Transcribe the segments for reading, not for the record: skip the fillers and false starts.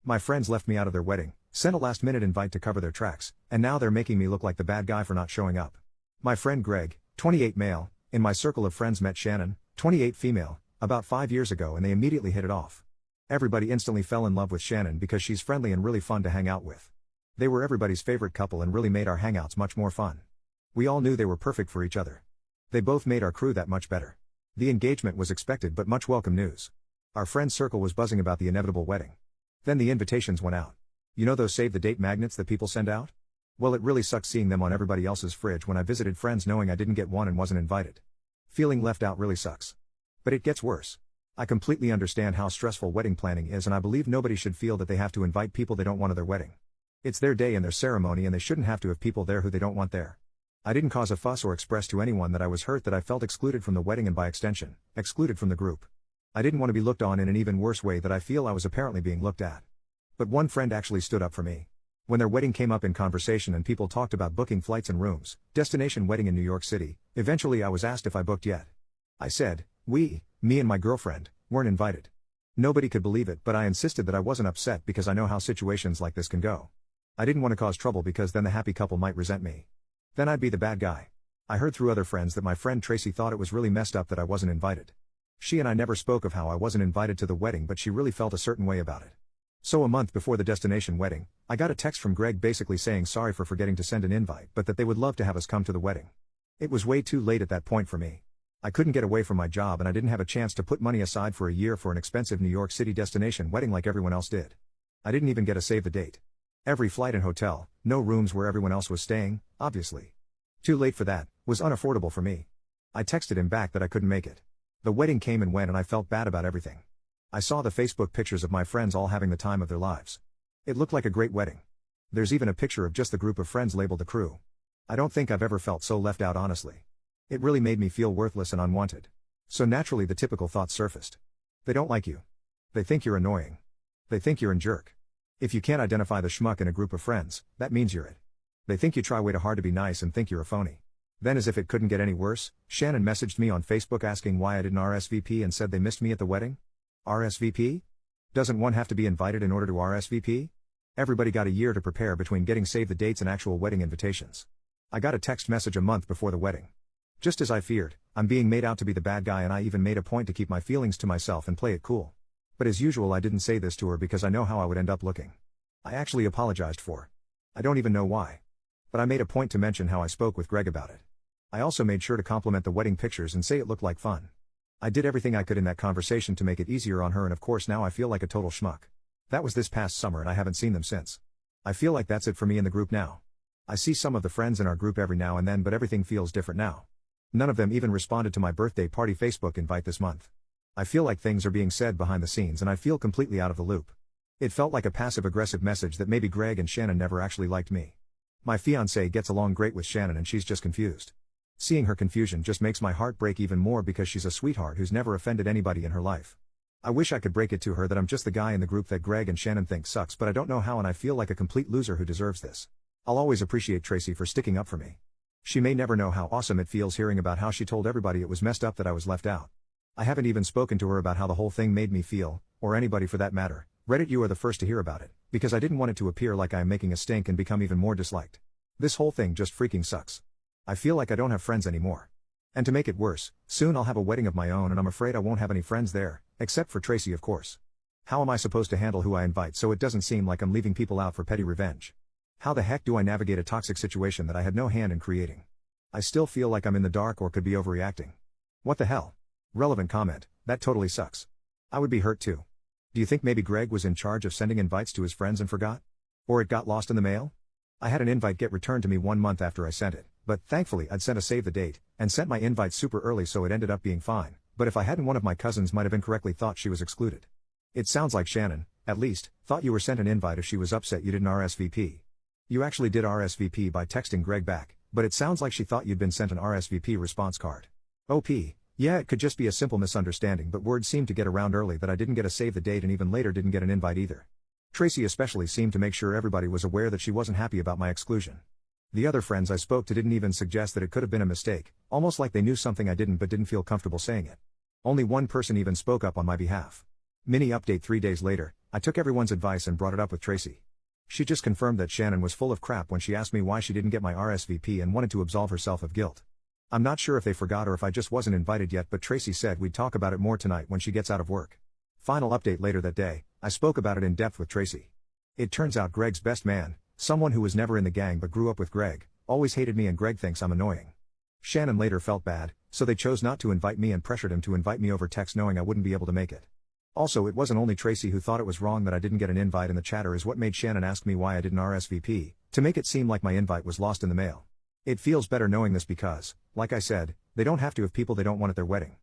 My friends left me out of their wedding, sent a last-minute invite to cover their tracks, and now they're making me look like the bad guy for not showing up. My friend Greg, 28 male, in my circle of friends met Shannon, 28 female, about 5 years ago and they immediately hit it off. Everybody instantly fell in love with Shannon because she's friendly and really fun to hang out with. They were everybody's favorite couple and really made our hangouts much more fun. We all knew they were perfect for each other. They both made our crew that much better. The engagement was expected but much welcome news. Our friend circle was buzzing about the inevitable wedding. Then the invitations went out. You know those save-the-date magnets that people send out? Well, it really sucked seeing them on everybody else's fridge when I visited friends knowing I didn't get one and wasn't invited. Feeling left out really sucks. But it gets worse. I completely understand how stressful wedding planning is and I believe nobody should feel that they have to invite people they don't want to their wedding. It's their day and their ceremony and they shouldn't have to have people there who they don't want there. I didn't cause a fuss or express to anyone that I was hurt that I felt excluded from the wedding and by extension, excluded from the group. I didn't want to be looked on in an even worse way that I feel I was apparently being looked at. But one friend actually stood up for me. When their wedding came up in conversation and people talked about booking flights and rooms, destination wedding in New York City, eventually I was asked if I booked yet. I said, me and my girlfriend, weren't invited. Nobody could believe it but I insisted that I wasn't upset because I know how situations like this can go. I didn't want to cause trouble because then the happy couple might resent me. Then I'd be the bad guy. I heard through other friends that my friend Tracy thought it was really messed up that I wasn't invited. She and I never spoke of how I wasn't invited to the wedding but she really felt a certain way about it. So a month before the destination wedding, I got a text from Greg basically saying sorry for forgetting to send an invite but that they would love to have us come to the wedding. It was way too late at that point for me. I couldn't get away from my job and I didn't have a chance to put money aside for a year for an expensive New York City destination wedding like everyone else did. I didn't even get a save the date. Every flight and hotel, no rooms where everyone else was staying, obviously. Too late for that, was unaffordable for me. I texted him back that I couldn't make it. The wedding came and went and I felt bad about everything. I saw the Facebook pictures of my friends all having the time of their lives. It looked like a great wedding. There's even a picture of just the group of friends labeled the crew. I don't think I've ever felt so left out honestly. It really made me feel worthless and unwanted. So naturally the typical thoughts surfaced. They don't like you. They think you're annoying. They think you're a jerk. If you can't identify the schmuck in a group of friends, that means you're it. They think you try way too hard to be nice and think you're a phony. Then as if it couldn't get any worse, Shannon messaged me on Facebook asking why I didn't RSVP and said they missed me at the wedding. RSVP? Doesn't one have to be invited in order to RSVP? Everybody got a year to prepare between getting save the dates and actual wedding invitations. I got a text message a month before the wedding. Just as I feared, I'm being made out to be the bad guy and I even made a point to keep my feelings to myself and play it cool. But as usual I didn't say this to her because I know how I would end up looking. I actually apologized for. I don't even know why. But I made a point to mention how I spoke with Greg about it. I also made sure to compliment the wedding pictures and say it looked like fun. I did everything I could in that conversation to make it easier on her and of course now I feel like a total schmuck. That was this past summer and I haven't seen them since. I feel like that's it for me in the group now. I see some of the friends in our group every now and then but everything feels different now. None of them even responded to my birthday party Facebook invite this month. I feel like things are being said behind the scenes and I feel completely out of the loop. It felt like a passive-aggressive message that maybe Greg and Shannon never actually liked me. My fiancée gets along great with Shannon and she's just confused. Seeing her confusion just makes my heart break even more because she's a sweetheart who's never offended anybody in her life. I wish I could break it to her that I'm just the guy in the group that Greg and Shannon think sucks but I don't know how and I feel like a complete loser who deserves this. I'll always appreciate Tracy for sticking up for me. She may never know how awesome it feels hearing about how she told everybody it was messed up that I was left out. I haven't even spoken to her about how the whole thing made me feel, or anybody for that matter. Reddit, you are the first to hear about it, because I didn't want it to appear like I am making a stink and become even more disliked. This whole thing just freaking sucks. I feel like I don't have friends anymore. And to make it worse, soon I'll have a wedding of my own and I'm afraid I won't have any friends there, except for Tracy of course. How am I supposed to handle who I invite so it doesn't seem like I'm leaving people out for petty revenge? How the heck do I navigate a toxic situation that I had no hand in creating? I still feel like I'm in the dark or could be overreacting. What the hell? Relevant comment, that totally sucks. I would be hurt too. Do you think maybe Greg was in charge of sending invites to his friends and forgot? Or it got lost in the mail? I had an invite get returned to me 1 month after I sent it, but thankfully I'd sent a save the date, and sent my invite super early so it ended up being fine, but if I hadn't one of my cousins might have incorrectly thought she was excluded. It sounds like Shannon, at least, thought you were sent an invite if she was upset you didn't RSVP. You actually did RSVP by texting Greg back, but it sounds like she thought you'd been sent an RSVP response card. OP, yeah it could just be a simple misunderstanding but word seemed to get around early that I didn't get a save the date and even later didn't get an invite either. Tracy especially seemed to make sure everybody was aware that she wasn't happy about my exclusion. The other friends I spoke to didn't even suggest that it could have been a mistake, almost like they knew something I didn't but didn't feel comfortable saying it. Only one person even spoke up on my behalf. Mini update 3 days later, I took everyone's advice and brought it up with Tracy. She just confirmed that Shannon was full of crap when she asked me why she didn't get my RSVP and wanted to absolve herself of guilt. I'm not sure if they forgot or if I just wasn't invited yet, but Tracy said we'd talk about it more tonight when she gets out of work. Final update: later that day, I spoke about it in depth with Tracy. It turns out Greg's best man, someone who was never in the gang but grew up with Greg, always hated me and Greg thinks I'm annoying. Shannon later felt bad, so they chose not to invite me and pressured him to invite me over text knowing I wouldn't be able to make it. Also, it wasn't only Tracy who thought it was wrong that I didn't get an invite, and the chatter is what made Shannon ask me why I didn't RSVP, to make it seem like my invite was lost in the mail. It feels better knowing this because, like I said, they don't have to have people they don't want at their wedding.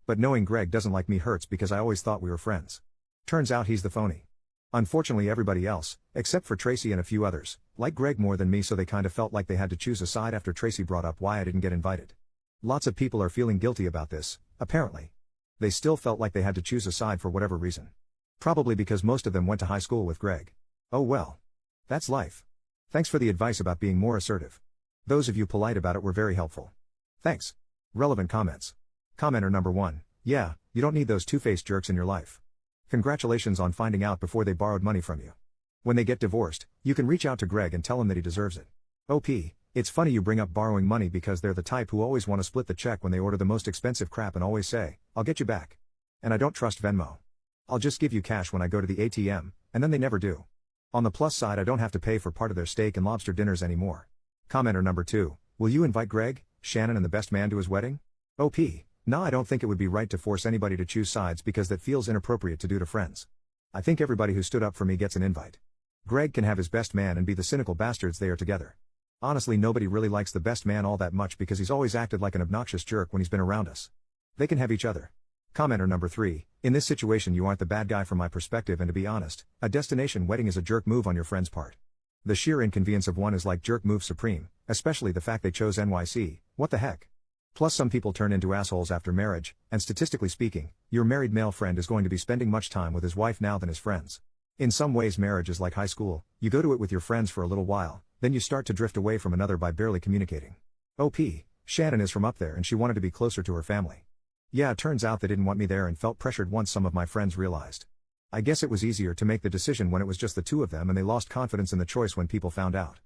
But knowing Greg doesn't like me hurts because I always thought we were friends. Turns out he's the phony. Unfortunately, everybody else, except for Tracy and a few others, like Greg more than me, so they kind of felt like they had to choose a side after Tracy brought up why I didn't get invited. Lots of people are feeling guilty about this, apparently. They still felt like they had to choose a side for whatever reason. Probably because most of them went to high school with Greg. Oh well. That's life. Thanks for the advice about being more assertive. Those of you polite about it were very helpful. Thanks. Relevant comments. Commenter number 1. Yeah, you don't need those two-faced jerks in your life. Congratulations on finding out before they borrowed money from you. When they get divorced, you can reach out to Greg and tell him that he deserves it. OP, it's funny you bring up borrowing money because they're the type who always want to split the check when they order the most expensive crap and always say, I'll get you back. And I don't trust Venmo. I'll just give you cash when I go to the ATM, and then they never do. On the plus side, I don't have to pay for part of their steak and lobster dinners anymore. Commenter number 2, will you invite Greg, Shannon and the best man to his wedding? OP, nah, I don't think it would be right to force anybody to choose sides because that feels inappropriate to do to friends. I think everybody who stood up for me gets an invite. Greg can have his best man and be the cynical bastards they are together. Honestly, nobody really likes the best man all that much because he's always acted like an obnoxious jerk when he's been around us. They can have each other. Commenter number 3, in this situation you aren't the bad guy from my perspective, and to be honest, a destination wedding is a jerk move on your friend's part. The sheer inconvenience of one is like jerk move supreme, especially the fact they chose NYC, what the heck. Plus some people turn into assholes after marriage, and statistically speaking, your married male friend is going to be spending much time with his wife now than his friends. In some ways marriage is like high school, you go to it with your friends for a little while, then you start to drift away from another by barely communicating. OP, Shannon is from up there and she wanted to be closer to her family. Yeah, it turns out they didn't want me there and felt pressured once some of my friends realized. I guess it was easier to make the decision when it was just the two of them, and they lost confidence in the choice when people found out.